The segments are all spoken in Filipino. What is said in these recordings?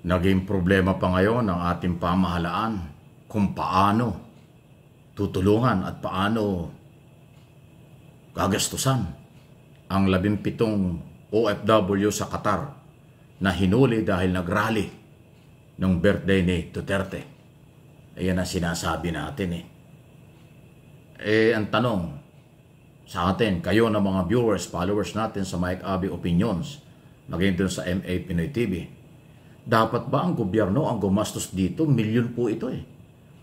Naging problema pa ngayon ng ating pamahalaan kung paano tutulungan at paano gagastusan ang 17 OFW sa Qatar na hinuli dahil nagrally ng birthday ni Duterte. Ayan ang sinasabi natin ang tanong sa atin, kayo na mga viewers, followers natin sa Mike Abby Opinions, maging dun sa MA Pinoy TV, dapat ba ang gobyerno ang gumastos dito? Milyon po ito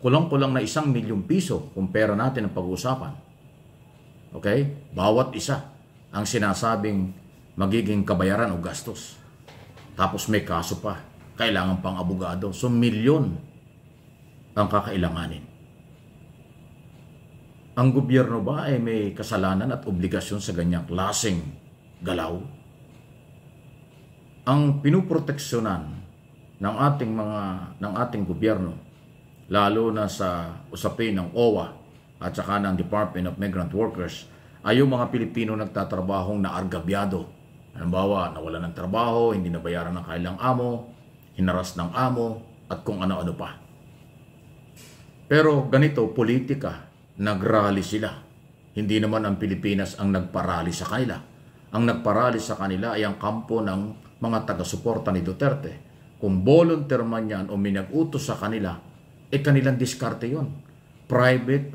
Kulang-kulang na 1 milyong piso kung pera natin ang pag-uusapan. Okay? Bawat isa ang sinasabing magiging kabayaran o gastos. Tapos may kaso pa. Kailangan pang abogado. So, milyon ang kakailanganin. Ang gobyerno ba ay may kasalanan at obligasyon sa ganyang klaseng galaw? Ang pinuproteksyonan ng ating gobyerno, lalo na sa usapin ng OWA at saka ng Department of Migrant Workers, ay yung mga Pilipino nagtatrabahong naargabyado. Halimbawa, nawalan ng trabaho, hindi nabayaran ng kailang amo, hinaras ng amo, at kung ano-ano pa. Pero ganito, politika, nagrally sila. Hindi naman ang Pilipinas ang nagparally sa kanila. Ang nagparally sa kanila ay ang kampo ng mga taga-suporta ni Duterte. Kung volunteer man yan o may nag-utos sa kanila, kanilang diskarte yon. Private,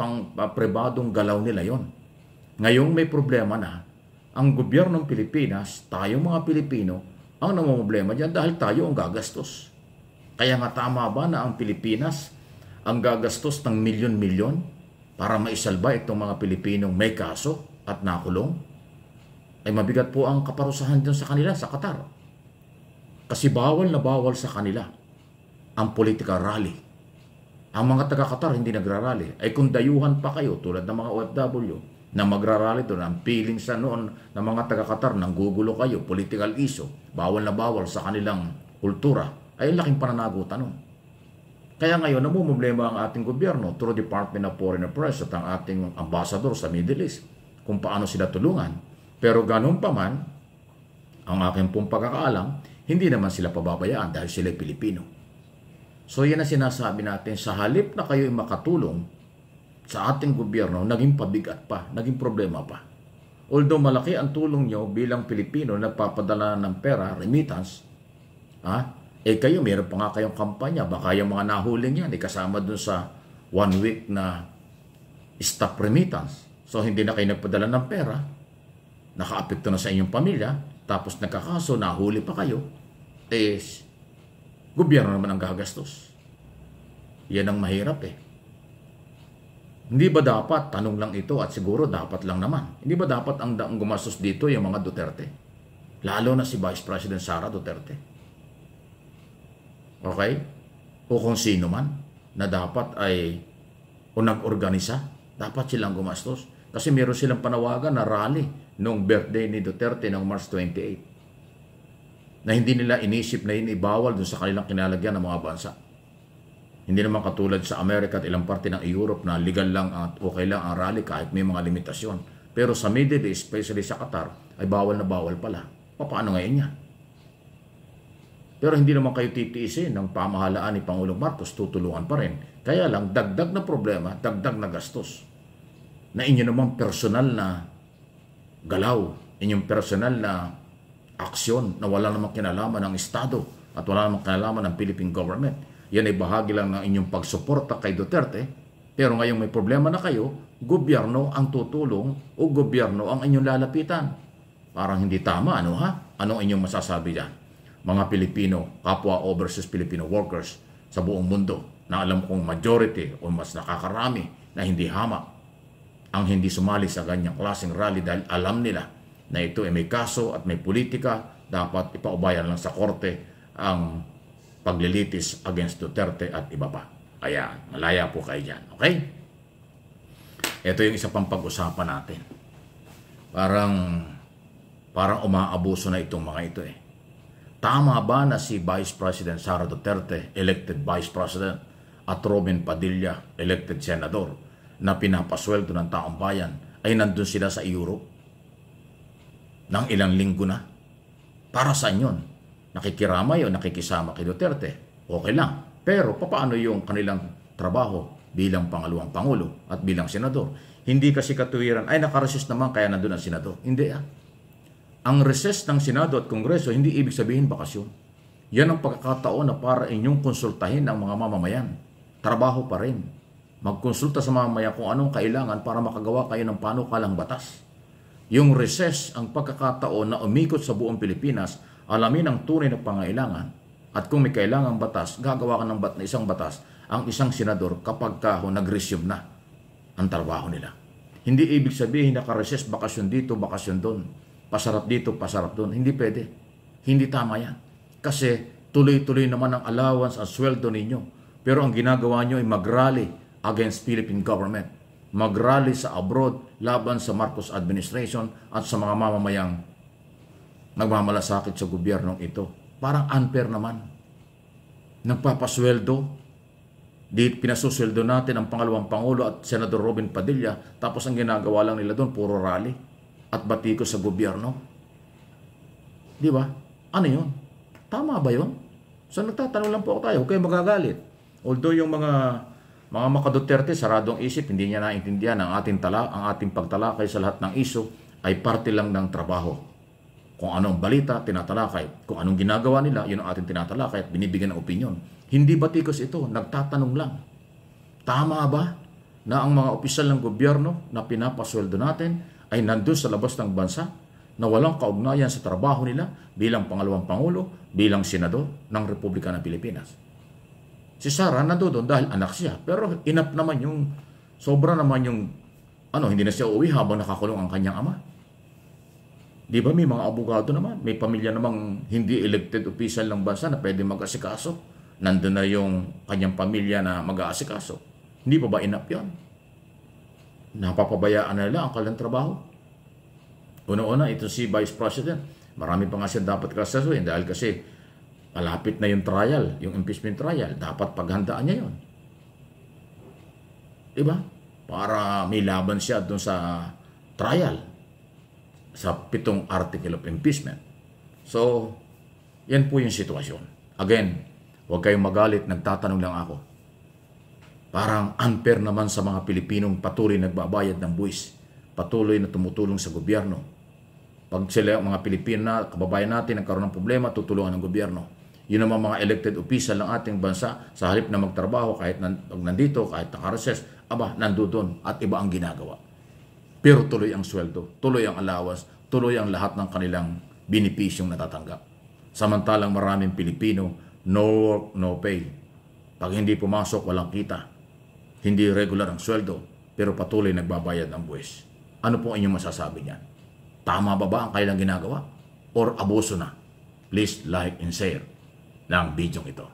pribadong galaw nila yon. Ngayong may problema na, ang gobyernong Pilipinas, tayong mga Pilipino, ang namumblema dyan dahil tayo ang gagastos. Kaya nga tama ba na ang Pilipinas ang gagastos ng milyon-milyon para maisalba itong mga Pilipinong may kaso at nakulong? Ay mabigat po ang kaparusahan dyan sa kanila, sa Qatar. Kasi bawal na bawal sa kanila ang political rally. Ang mga taga-Qatar hindi nagrarally. Ay kung dayuhan pa kayo tulad ng mga OFW na magrarally doon, ang feeling sa noon ng mga taga-Qatar nang gugulo kayo, political issue, bawal na bawal sa kanilang kultura, ay laking pananagutan nun. Kaya ngayon, namumblema ang ating gobyerno through Department of Foreign Affairs at ang ating ambassador sa Middle East kung paano sila tulungan. Pero ganun pa man, ang aking pong pagkakaalam, hindi naman sila pababayaan dahil sila Pilipino. So yan ang sinasabi natin, sa halip na kayo'y makatulong sa ating gobyerno, naging pabigat pa, naging problema pa. Although malaki ang tulong nyo bilang Pilipino na nagpapadala ng pera, remittance, kayo, meron pa nga kayong kampanya, baka yung mga nahuling yan, kasama dun sa 1 week na stop remittance. So hindi na kayo nagpadala ng pera, nakaapekto na sa inyong pamilya, tapos nagkakaso, nahuli pa kayo, gobyerno naman ang gagastos. Yan ang mahirap Hindi ba dapat, tanong lang ito at siguro dapat lang naman, hindi ba dapat ang gumastos dito yung mga Duterte? Lalo na si Vice President Sara Duterte. Okay? O kung sino man na dapat ay o nag-organisa, dapat silang gumastos. Kasi meron silang panawagan na rally noong birthday ni Duterte noong March 28. Na hindi nila inisip na inibawal dun sa kanilang kinalagyan ng mga bansa. Hindi naman katulad sa Amerika at ilang parte ng Europe na legal lang at okay lang ang rally kahit may mga limitasyon. Pero sa Middle East, especially sa Qatar, ay bawal na bawal pala. Paano ngayon yan? Pero hindi naman kayo titiisin ng pamahalaan ni Pangulong Marcos, tutulungan pa rin. Kaya lang, dagdag na problema, dagdag na gastos. Na inyo naman personal na galaw, inyong personal na aksyon na wala namang kinalaman ng Estado at wala namang kinalaman ng Philippine government. Yan ay bahagi lang ng inyong pagsuporta kay Duterte. Pero ngayong may problema na kayo, gobyerno ang tutulong o gobyerno ang inyong lalapitan. Parang hindi tama, Anong inyong masasabi dyan? Mga Pilipino, kapwa overseas Filipino workers sa buong mundo na alam kong majority o mas nakakarami na hindi hamak ang hindi sumali sa ganyang klaseng rally dahil alam nila na ito ay may kaso at may politika, dapat ipaubayan lang sa korte ang paglilitis against Duterte at iba pa. Kaya malaya po kayo dyan. Okay? Ito yung isa pang pag-usapan natin. Parang umaabuso na itong mga ito Tama ba na si Vice President Sara Duterte, elected Vice President, at Robin Padilla, elected Senador, na pinapasweldo ng taong bayan, ay nandun sila sa Europe ng ilang linggo na? Para saan yun? nakikiramay o nakikisama kay Duterte. Okay lang. Pero paano yung kanilang trabaho bilang pangalawang pangulo at bilang senador? Hindi kasi katuwiran, ay nakaresist naman kaya nandun ang senador. Hindi Ang recess ng Senado at Kongreso, hindi ibig sabihin bakasyon. Yan ang pagkakataon na para inyong konsultahin ang mga mamamayan. Trabaho pa rin. Magkonsulta sa mamamayan kung anong kailangan para makagawa kayo ng panukalang batas. Yung recess ang pagkakataon na umikot sa buong Pilipinas, alamin ang tunay na pangailangan. At kung may kailangang batas, gagawa ka ng isang batas ang isang senador kapag nag-resume na ang trabaho nila. Hindi ibig sabihin naka-recess, bakasyon dito, bakasyon doon. Pasarap dito, pasarap doon. Hindi pwede. Hindi tama yan. Kasi tuloy-tuloy naman ang allowance, ang sweldo ninyo. Pero ang ginagawa nyo ay mag-rally against Philippine government. Mag-rally sa abroad laban sa Marcos administration at sa mga mamamayang nagmamalasakit sa gobyernong ito. Parang unfair naman. Nagpapasweldo. Pinasusweldo natin ang pangalawang Pangulo at Senador Robin Padilla. Tapos ang ginagawa lang nila doon, puro rally at batikos sa gobyerno. Di ba? Ano yun? Tama ba yun? So nagtatanong lang po tayo, huwag kayo magagalit. Although yung mga maka-Duterte, saradong isip, hindi niya naintindihan ang ating pagtalakay sa lahat ng iso ay parte lang ng trabaho. Kung anong balita, tinatalakay. Kung anong ginagawa nila, yun ang ating tinatalakay at binibigyan ng opinyon. Hindi batikos ito, nagtatanong lang. Tama ba na ang mga opisyal ng gobyerno na pinapasweldo natin ay nandun sa labas ng bansa na walang kaugnayan sa trabaho nila bilang pangalawang Pangulo, bilang senador ng Republika ng Pilipinas? Si Sara nandoon dahil anak siya. Pero enough naman yung, sobra naman yung, hindi na siya uwi habang nakakulong ang kanyang ama. Di ba may mga abogado naman, may pamilya namang hindi elected official ng bansa na pwede mag-asikaso. Nandun na yung kanyang pamilya na mag-aasikaso. Hindi pa ba enough yun? Napapabayaan na nila ang kanilang trabaho. Una-una, ito si Vice President. Marami pa nga siya dapat kasasuin dahil kasi malapit na yung trial, yung impeachment trial. Dapat paghandaan niya yun. Diba? Para may laban siya doon sa trial. Sa 7 article of impeachment. So, yan po yung sitwasyon. Again, huwag kayong magalit, nagtatanong lang ako. Parang unfair naman sa mga Pilipinong patuloy nagbabayad ng buwis. Patuloy na tumutulong sa gobyerno. Pag sila, mga Pilipino, kababayan natin, nagkaroon ng problema, tutulungan ng gobyerno. Yun naman mga elected official ng ating bansa, sa halip na magtrabaho, kahit pag nandito, kahit naka-recess, nandoon at iba ang ginagawa. Pero tuloy ang sweldo, tuloy ang allowance, tuloy ang lahat ng kanilang binipisyong natatanggap. Samantalang maraming Pilipino, no work, no pay. Pag hindi pumasok, walang kita. Hindi regular ang sweldo, pero patuloy nagbabayad ng buwis. Ano po inyong masasabi niyan? Tama ba ang kailang ginagawa? Or abuso na? Please like and share ng video ito.